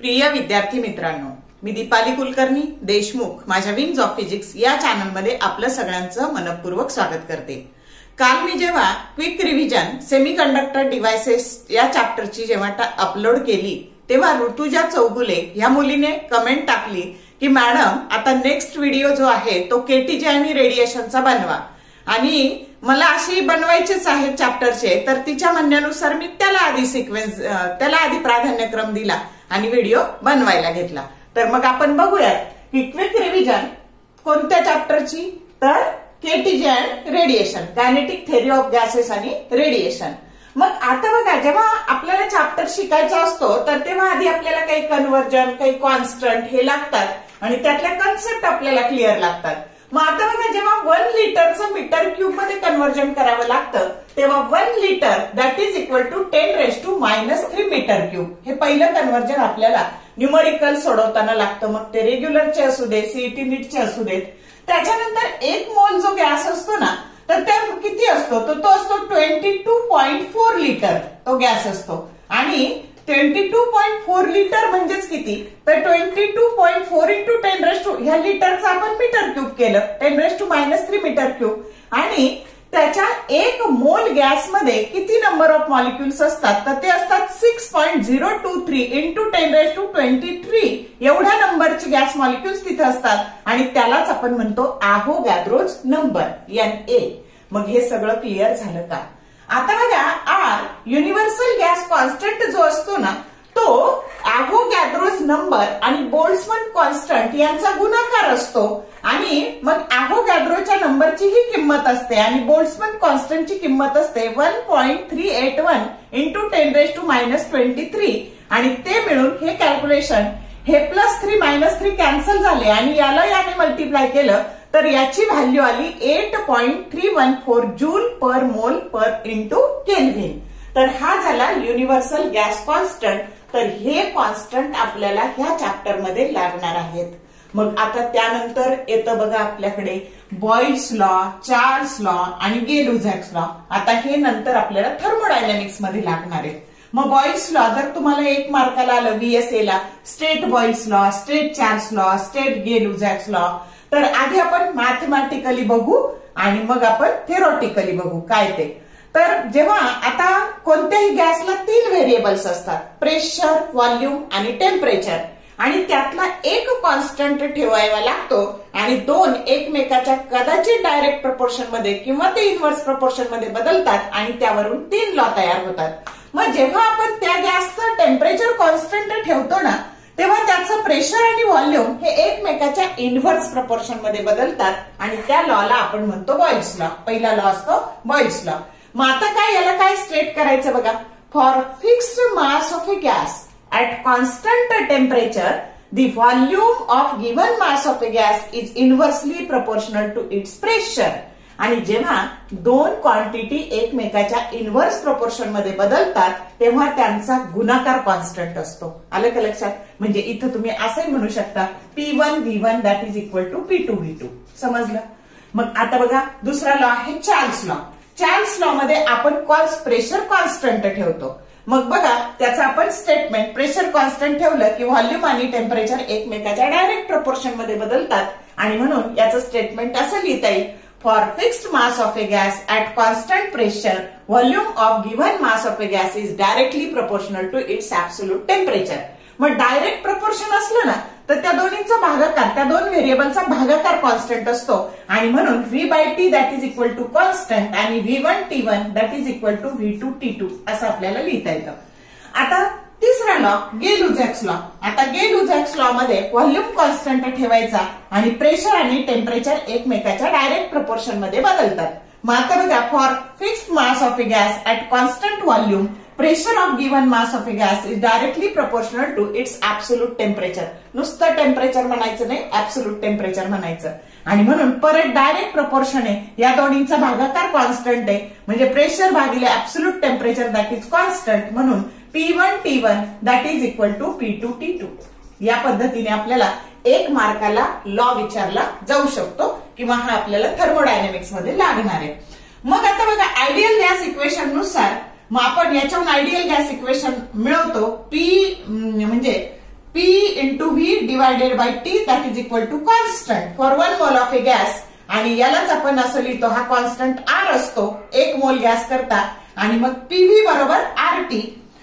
प्रिय विद्यार्थी मित्रांनो, मी दीपाली कुलकर्णी देशमुख माझ्या विंग्स ऑफ फिजिक्स या चॅनलमध्ये आपलं सगळ्यांचं मनपूर्वक स्वागत करते। काल मी जेव्हा क्विक रिव्हिजन सेमीकंडक्टर डिव्हाइसेस या चॅप्टरची जेव्हा अपलोड केली तेव्हा ऋतुजा चौगुले या मुलीने कमेंट टाकली की मॅडम आता नेक्स्ट व्हिडिओ जो आहे तो केटीजे आणि रेडिएशनचा बनवा आणि मला अशी बनवायचेच आहे चॅप्टरचे। तर तिच्या म्हणण्यानुसार मी त्याला आधी प्राधान्यक्रम दिला आणि व्हिडिओ बनवायला घेतला। तर मग आपण बघूयात की क्विक रिव्हिजन कोणत्या चॅप्टरची, तर KTG and radiation, kinetic theory of gases आणि रेडिएशन। मग आता बघा, जेव्हा आपल्याला चॅप्टर शिकायचा असतो तर तेव्हा आधी आपल्याला काही कन्व्हर्जन, काही कॉन्स्टंट हे लागतात आणि त्यातल्या कन्सेप्ट आपल्याला क्लिअर लागतात। मग आता बघा, जेव्हा 1 लिटरचं मीटर क्यूब मध्ये कन्व्हर्जन करावं लागतं तेव्हा 1 litre that is equal to 10⁻³ metre cube हे पहिलं कन्व्हर्जन आपल्याला न्यूमरिकल सोडवताना लागतं। मग ते रेग्युलरचे असू दे, सीईटी नीटचे असू देत। त्याच्यानंतर 1 मोल जो गॅस असतो ना, तर त्या किती असतो, तो असतो 22.4 लिटर तो गॅस असतो। आणि 22.4 लिटर म्हणजेच किती, तर 22.4 इंटू 10 ह्या लिटरचं आपण मीटर क्यूब केलं, 10⁻³ मीटर क्यूब। आणि त्याच्या 1 मोल गॅस मध्ये किती नंबर ऑफ मॉलिक्युल्स असतात, तर ते असतात 6.023 इंटू 10⁻23 एवढ्या नंबरचे गॅस मॉलिक्युल्स तिथे असतात आणि त्यालाच आपण म्हणतो अवोगॅद्रोज नंबर NA। मग हे सगळं क्लिअर झालं का? आता बघा, आर युनिव्हर्सल गॅस कॉन्स्टंट जो असतो ना, तो अवोगॅद्रोज नंबर आणि बोल्ट्झमन कॉन्स्टंट यांचा गुणाकार असतो आणि मग अवोगॅद्रोच्या नंबरची ही किंमत असते आणि बोल्ट्झमन कॉन्स्टंटची किंमत असते 1.381 इंटू 10⁻23 आणि ते मिळून हे कॅल्क्युलेशन हे +3 -3 कॅन्सल झाले आणि याने मल्टिप्लाय केलं तर याची व्हॅल्यू आली 8.314 जूल पर मोल पर इंटू केल्व्हिन। तर हा झाला युनिव्हर्सल गॅस कॉन्स्टंट। तर हे कॉन्स्टंट आपल्याला ह्या चॅप्टर मध्ये लागणार आहेत। मग आता त्यानंतर येतं बघा आपल्याकडे बॉइल्स लॉ, चार्ल्स लॉ आणि गे-लुझॅक्स लॉ। आता हे नंतर आपल्याला थर्मोडायनॅमिक्स मध्ये लागणार आहे। मग बॉइल्स लॉ जर तुम्हाला 1 मार्काला आलं VSA ला, state Boyle's law, state Charles law, state Gay Lussac's law, तर आधी आपण मॅथमॅटिकली बघू आणि मग आपण थेरॉटिकली बघू काय ते। तर जेव्हा आता कोणत्याही गॅसला 3 व्हेरिएबल्स असतात, प्रेशर, व्हॉल्यूम आणि टेम्परेचर, आणि त्यातला एक कॉन्स्टंट ठेवायला लागतो आणि 2 एकमेकाच्या कदाचित डायरेक्ट प्रपोर्शन मध्ये किंवा ते इन्व्हर्स प्रपोर्शन मध्ये बदलतात आणि त्यावरून 3 लॉ तयार होतात। मग जेव्हा आपण त्या गॅसचं टेम्परेचर कॉन्स्टंट ठेवतो ना, तेव्हा त्याचं प्रेशर आणि व्हॉल्यूम हे एकमेकाच्या इन्व्हर्स प्रपोर्शन मध्ये बदलतात आणि त्या लॉला आपण म्हणतो बॉइल्स लॉ। पहिला लॉ असतो बॉइल्स लॉ। मग आता काय, याला काय स्टेट करायचं बघा, for fixed mass of a gas at constant temperature the volume of given mass of a gas is inversely proportional to its pressure. आणि जेव्हा 2 क्वांटिटी एकमेकाच्या इन्व्हर्स प्रपोर्शन मध्ये बदलतात तेव्हा त्यांचा गुणाकार कॉन्स्टंट असतो। आलं का लक्षात? म्हणजे इथं तुम्ही असंही म्हणू शकता P1 V1 that is equal to P2 V2। समजलं? मग आता बघा, दुसरा लॉ आहे चार्ल्स लॉ। चार्ल्स लॉ मध्ये आपण प्रेशर कॉन्स्टंट ठेवतो। मग बघा, त्याचं आपण स्टेटमेंट, प्रेशर कॉन्स्टंट ठेवलं की व्हॉल्यूम आणि टेम्परेचर एकमेकाच्या डायरेक्ट प्रपोर्शन मध्ये बदलतात आणि म्हणून याचं स्टेटमेंट असं लिहिता येईल, for fixed mass of a gas at constant pressure, volume of given mass of a gas is directly proportional to its absolute temperature। मग डायरेक्ट प्रपोर्शन असलं ना, तर त्या दोन्हीचा भागाकार, त्या 2 व्हेरिएबलचा भागाकार कॉन्स्टंट असतो आणि म्हणून V/T that is equal to constant आणि V1 T1 that is equal to V2 T2 असं आपल्याला लिहिता येतं। आता तिसरा लॉ गे-लुझॅक्स लॉ। आता गे-लुझॅक्स लॉ मध्ये व्हॉल्यूम कॉन्स्टंट ठेवायचा आणि प्रेशर आणि टेम्परेचर एकमेकाच्या डायरेक्ट प्रपोर्शन मध्ये बदलतात। मग आता बघा, for fixed mass of a gas at constant volume pressure of given mass of a gas is directly proportional to its absolute temperature. नुसतं टेम्परेचर म्हणायचं नाही, ऍब्सोल्यूट टेम्परेचर म्हणायचं आणि म्हणून परत डायरेक्ट प्रपोर्शन आहे, या दोन्हींचा भागाकार कॉन्स्टंट आहे म्हणजे प्रेशर भागिले absolute temperature that is constant, म्हणून P1 T1 that is equal to P2 T2। या पद्धतीने आपल्याला 1 मार्काला लॉ विचारला जाऊ शकतो किंवा हा आपल्याला थर्मोडायनॅमिक्स मध्ये लागणार आहे। मग आता बघा, आयडियल गॅस इक्वेशन नुसार मग आपण याच्यावरून आयडियल गॅस इक्वेशन मिळवतो, P म्हणजे P into V divided by T that is equal to constant for 1 mole of a gas. आणि यालाच आपण असं लिहितो, हा कॉन्स्टंट R असतो 1 मोल गॅस करता, आणि मग PV बरोबर RT.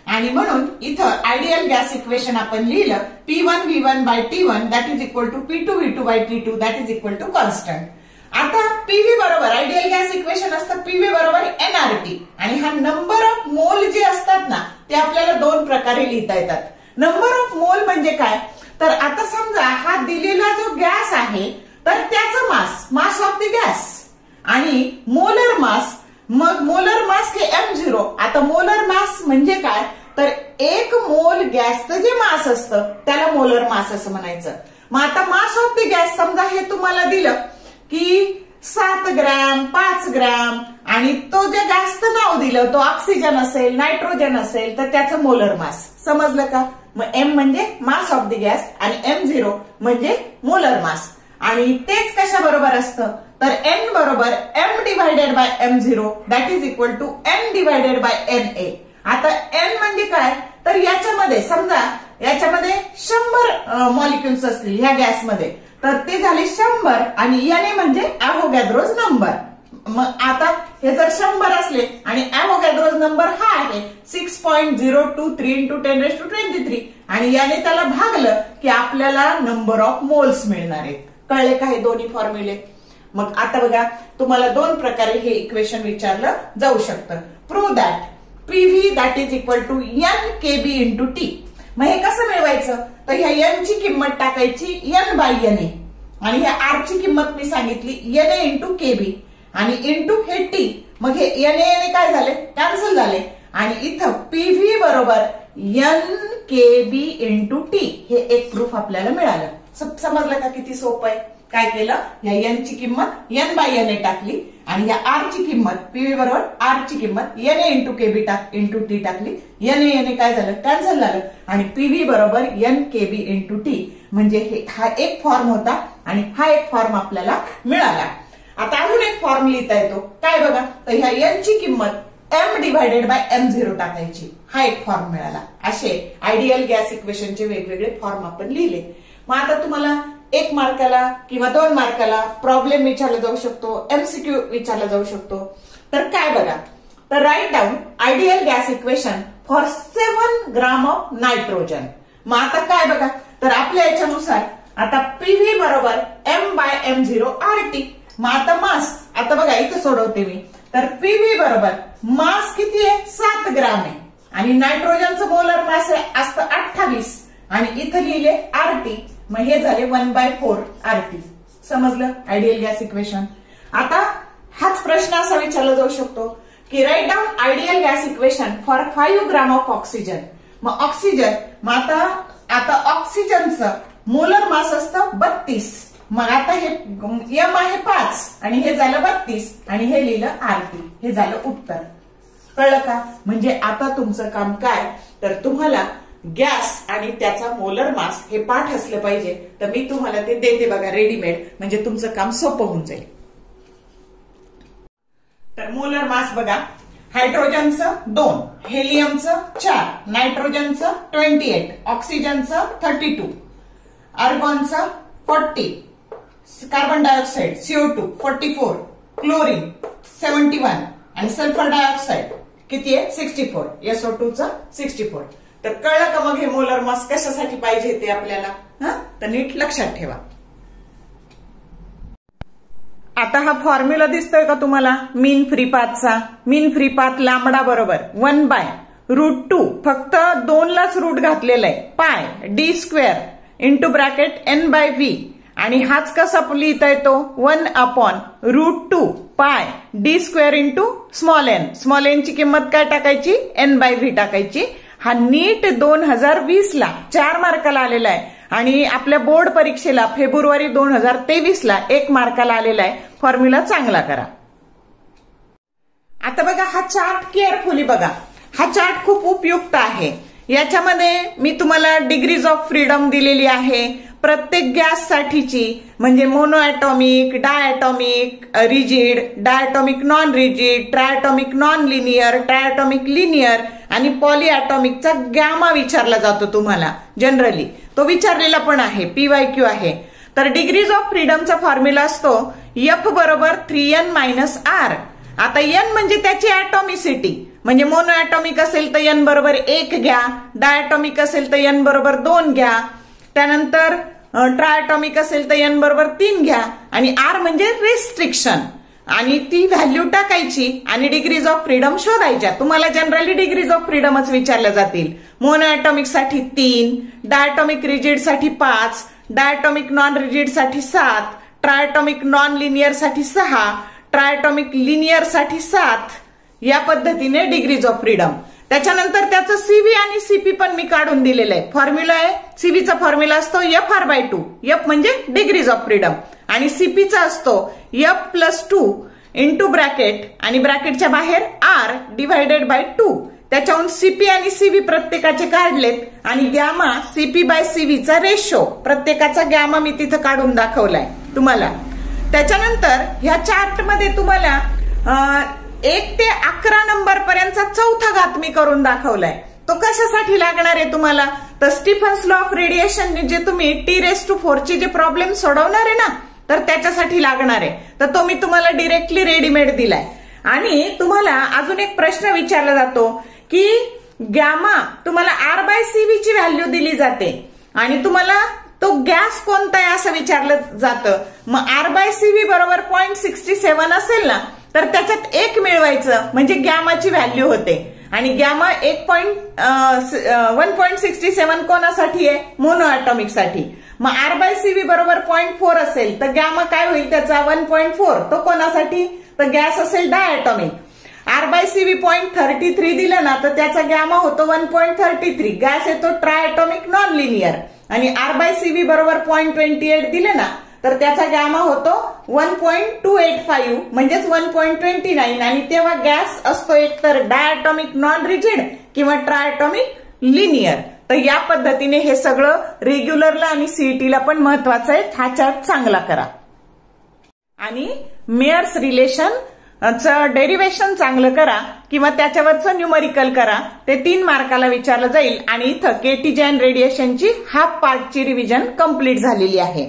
आणि म्हणून इथं आयडियल गॅस इक्वेशन आपण लिहिलं P1 V1 by T1 that is equal to P2 V2 by T2 that is equal to constant. आता PV बरोबर आयडियल गॅस इक्वेशन असतं PV बरोबर nRT, आणि हा नंबर ऑफ मोल जे असतात ना ते आपल्याला दोन प्रकारे लिहिता येतात. नंबर ऑफ मोल म्हणजे काय, तर आता समजा हा दिलेला जो गॅस आहे तर त्याचं मास ऑफ द गॅस, आणि मोलर मास, मग मोलर मास हे m0. आता मोलर मास म्हणजे काय, तर 1 मोल गॅसचं जे मास असतं त्याला मोलर मास असं म्हणायचं. मग आता मास ऑफ द गॅस समजा हे तुम्हाला दिलं की 7 ग्रॅम 5 ग्रॅम, आणि तो जे गॅसचं नाव दिलं तो ऑक्सिजन असेल नायट्रोजन असेल तर त्याचं मोलर मास. समजलं का? मग m म्हणजे मास ऑफ द गॅस आणि m0 म्हणजे मोलर मास. आणि तेच कशा बरोबर असतं, तर n बरोबर m divided by m0 that is equal to n divided by na. आता n म्हणजे काय, तर याच्यामध्ये समजा याच्यामध्ये 100 मॉलिक्युल्स असतील ह्या गॅसमध्ये, तर ते झाले 100, आणि na म्हणजे अॅव्होगॅड्रोज नंबर. मग आता हे जर 100 असले आणि अॅव्होगॅड्रोज नंबर हा आहे 6.023 into 10⁻23, आणि याने त्याला भागलं की आपल्याला नंबर ऑफ मोल्स मिळणार आहेत. कळले का हे दोन्ही फॉर्म्युले? मग आता बघा, तुम्हाला दोन प्रकारे हे इक्वेशन विचारलं जाऊ शकतं. Prove that PV that is equal to n KB into T. मग हे कसं मिळवायचं, तर ह्या n ची किंमत टाकायची n बाय na, आणि ह्या R ची किंमत मी सांगितली na इंटू KB, आणि इंटू हे T. मग हे na काय झाले, कॅन्सल झाले, आणि इथं PV बरोबर n KB इंटू T हे एक प्रूफ आपल्याला मिळालं. समजलं का किती सोपं आहे? काय केलं, या n ची किंमत n बाय na टाकली, आणि या R ची किंमत PV बरोबर R ची किंमत na into KB into T टाकली. na काय झालं, कॅन्सल झालं, आणि PV बरोबर n KB इंटू T. म्हणजे हा एक फॉर्म होता आणि हा एक फॉर्म आपल्याला मिळाला. आता अजून एक फॉर्म लिहिता येतो, काय बघा, तर ह्या n ची किंमत m डिवायडेड बाय m0 टाकायची. हा एक फॉर्म मिळाला. असे आयडियल गॅस इक्वेशनचे वेगवेगळे फॉर्म आपण लिहिले. मग आता तुम्हाला 1 मार्काला किंवा 2 मार्काला प्रॉब्लेम विचारला जाऊ शकतो, MCQ विचारला जाऊ शकतो. तर काय बघा, तर write down ideal gas equation for 7 gram of nitrogen. मग आता काय बघा, तर आपल्या याच्यानुसार आता PV बरोबर m बाय m0 RT. मग आता मास, आता बघा इथं सोडवते मी, तर PV बरोबर मास किती आहे, 7 ग्राम आहे, आणि नायट्रोजनचं मोलर मास असतं 28, आणि इथं लिहिले RT. मग हे झाले 1/4 RT. समजलं आयडियल गॅस इक्वेशन. आता हाच प्रश्न असा विचारला जाऊ शकतो की write down ideal gas equation for 5 gram of oxygen. मग ऑक्सिजन, मग आता ऑक्सिजनचं मोलर मास असतं 32. मग आता हे m आहे 5, आणि हे झालं 32, आणि हे लिहिलं RT. हे झालं उत्तर. कळलं का? म्हणजे आता तुमचं काम काय, तर तुम्हाला गॅस आणि त्याचा मोलर मास हे पाठ असलं पाहिजे. तर मी तुम्हाला ते देते बघा रेडीमेड, म्हणजे तुमचं काम सोपं होऊन जाईल. तर मोलर मास बघा, हायड्रोजनचं 2, हेलियमचं 4, नायट्रोजनचं 28, ऑक्सिजनचं 32, आर्गॉनचं 40, कार्बन डायऑक्साईड CO2 44, क्लोरीन 71, आणि सल्फर डायऑक्साईड किती आहे 64, SO2चं 64. तर कळलं का मग हे मोलर मास कशासाठी पाहिजे ते आपल्याला? तर नीट लक्षात ठेवा. आता हा फॉर्म्युला दिसतोय का तुम्हाला मीन फ्री पाथचा? मीन फ्री पाथ लॅम्बडा बरोबर 1/√2, फक्त 2 लाच रूट घातलेला आहे, पाय d² इंटू ब्रॅकेट n/v, आणि हाच कसा लिहिता येतो 1/√2 पाय d² into small n. Small n ची किंमत काय टाकायची, n/v टाकायची. हा नीट 2020 ला 4 मार्काला आलेला आहे, आणि आपल्या बोर्ड परीक्षेला फेब्रुवारी 2023 ला 1 मार्काला आलेला आहे. फॉर्म्युला चांगला करा. आता बघा हा चार्ट केअरफुली बघा, हा चार्ट खूप उपयुक्त आहे. याच्यामध्ये मी तुम्हाला डिग्रीज ऑफ फ्रीडम दिलेली आहे, प्रत्येक गॅस साठीची म्हणजे mono atomic, diatomic rigid, diatomic non rigid, triatomic non linear, triatomic linear आणि पॉलीॲटॉमिकचा गॅमा विचारला जातो तुम्हाला जनरली. तो विचारलेला पण आहे, PYQ आहे. तर डिग्रीज ऑफ फ्रीडमचा फॉर्म्युला असतो F बरोबर 3n-r. आता n म्हणजे त्याची ॲटॉमिसिटी, म्हणजे मोनो ॲटॉमिक असेल तर n बरोबर 1 घ्या, डायॲटॉमिक असेल तर n बरोबर 2 घ्या, त्यानंतर ट्रायॲटॉमिक असेल तर n बरोबर 3 घ्या आणि r म्हणजे रिस्ट्रिक्शन आणि ती व्हॅल्यू टाकायची आणि डिग्रीज ऑफ फ्रीडम शोधायच्या. तुम्हाला जनरली डिग्रीज ऑफ फ्रीडमच विचारल्या जातील. मोनो ॲटॉमिक साठी 3, डायॲटॉमिक रिजिड साठी 5, डायॲटॉमिक नॉन रिजिड साठी 7, ट्रायॲटॉमिक नॉन लिनियर साठी 6, ट्रायॲटॉमिक लिनियर साठी 7. या पद्धतीने डिग्रीज ऑफ फ्रीडम. त्याच्यानंतर त्याचं सीव्ही आणि सीपी पण मी काढून दिलेलं आहे. फॉर्म्युला आहे, सीव्हीचा फॉर्म्युला असतो FR/2. F म्हणजे डिग्रीज ऑफ फ्रीडम आणि सीपीचा असतो F+2 इंटू ब्रॅकेट आणि ब्रॅकेटच्या बाहेर R डिव्हायडेड बाय 2. त्याच्याहून सीपी आणि सीव्ही प्रत्येकाचे काढलेत आणि गॅमा CP/CV चा रेशो प्रत्येकाचा गॅमा मी तिथं काढून दाखवलाय तुम्हाला. त्याच्यानंतर ह्या चार्ट मध्ये तुम्हाला 1 ते 11 नंबर पर्यंतचा चौथा घात मी करून दाखवलाय. तो कशासाठी लागणार आहे तुम्हाला, तर स्टीफन्स लॉ ऑफ रेडिएशन जे तुम्ही T⁴ चे जे प्रॉब्लेम सोडवणार आहे ना, तर त्याच्यासाठी लागणार आहे. तर तो मी तुम्हाला डिरेक्टली रेडीमेड दिलाय. आणि तुम्हाला अजून एक प्रश्न विचारला जातो की गॅमा तुम्हाला R/CV ची व्हॅल्यू दिली जाते आणि तुम्हाला तो गॅस कोणता आहे असं विचारलं जातं. मग R/CV बरोबर 0.67 असेल ना, तर त्याच्यात 1 मिळवायचं म्हणजे गॅमाची व्हॅल्यू होते आणि गॅमा 1.67 कोणासाठी आहे, मोनो ॲटॉमिक साठी. मग R/CV बरोबर 0.4 असेल तर गॅमा काय होईल त्याचा 1.4. तो कोणासाठी, तर गॅस असेल डायॲटॉमिक. R/CV 0.33 दिलं ना तर त्याचा गॅमा होतो 1.33. गॅस येतो ट्रायॲटॉमिक नॉन लिनियर आणि R/CV बरोबर 0.28 दिलं ना तर त्याचा गॅमा होतो 1.285 म्हणजेच 1.29 आणि तेव्हा गॅस असतो एकतर डायॲटॉमिक नॉन रिजिड किंवा ट्रायॲटॉमिक लिनियर. तर या पद्धतीने हे सगळं रेग्युलरला आणि सीईटीला पण महत्वाचं आहे. हा चार्ट चांगला करा आणि मेयर्स रिलेशन डेरिव्हेशन चांगलं करा किंवा त्याच्यावरचं न्यूमरिकल करा. ते 3 मार्काला विचारलं जाईल आणि इथं केटीजे अँड रेडिएशनची हाफ पार्टची रिव्हिजन कंप्लीट झालेली आहे.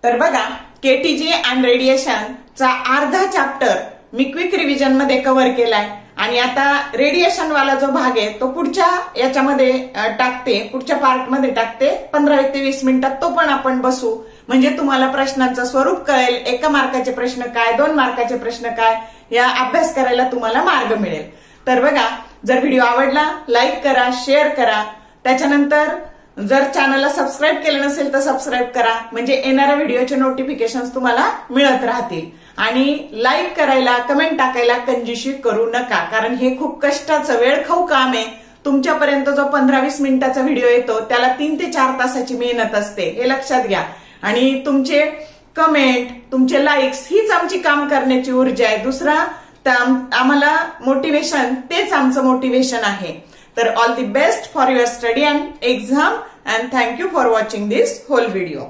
तर बघा, केटीजे अँड रेडिएशनचा अर्धा चॅप्टर मी क्विक रिव्हिजन मध्ये कव्हर केलाय आणि आता रेडिएशन वाला जो भाग आहे तो पुढच्या याच्यामध्ये टाकते, पुढच्या पार्ट मध्ये टाकते. 15 ते 20 मिनिटात तो पण आपण बसू म्हणजे तुम्हाला प्रश्नांचं स्वरूप कळेल. 1 मार्काचे प्रश्न काय, 2 मार्काचे प्रश्न काय, या अभ्यास करायला तुम्हाला मार्ग मिळेल. तर बघा, जर व्हिडिओ आवडला लाईक करा, शेअर करा. त्याच्यानंतर जर चॅनलला सबस्क्राईब केलं नसेल तर सबस्क्राईब करा म्हणजे येणाऱ्या व्हिडिओचे नोटिफिकेशन तुम्हाला मिळत राहतील. आणि लाईक करायला, कमेंट टाकायला कंजूशी करू नका, कारण हे खूप कष्टाचं वेळखाऊ काम आहे. तुमच्यापर्यंत जो 15-20 मिनिटाचा व्हिडिओ येतो त्याला 3 ते 4 तासाची मेहनत असते, हे लक्षात घ्या. आणि तुमचे कमेंट, तुमचे लाईक्स हीच आमची काम करण्याची ऊर्जा आहे. दुसरा आम्हाला मोटिवेशन, तेच आमचं मोटिवेशन आहे. तर all the best for your study and exam and thank you for watching this whole video.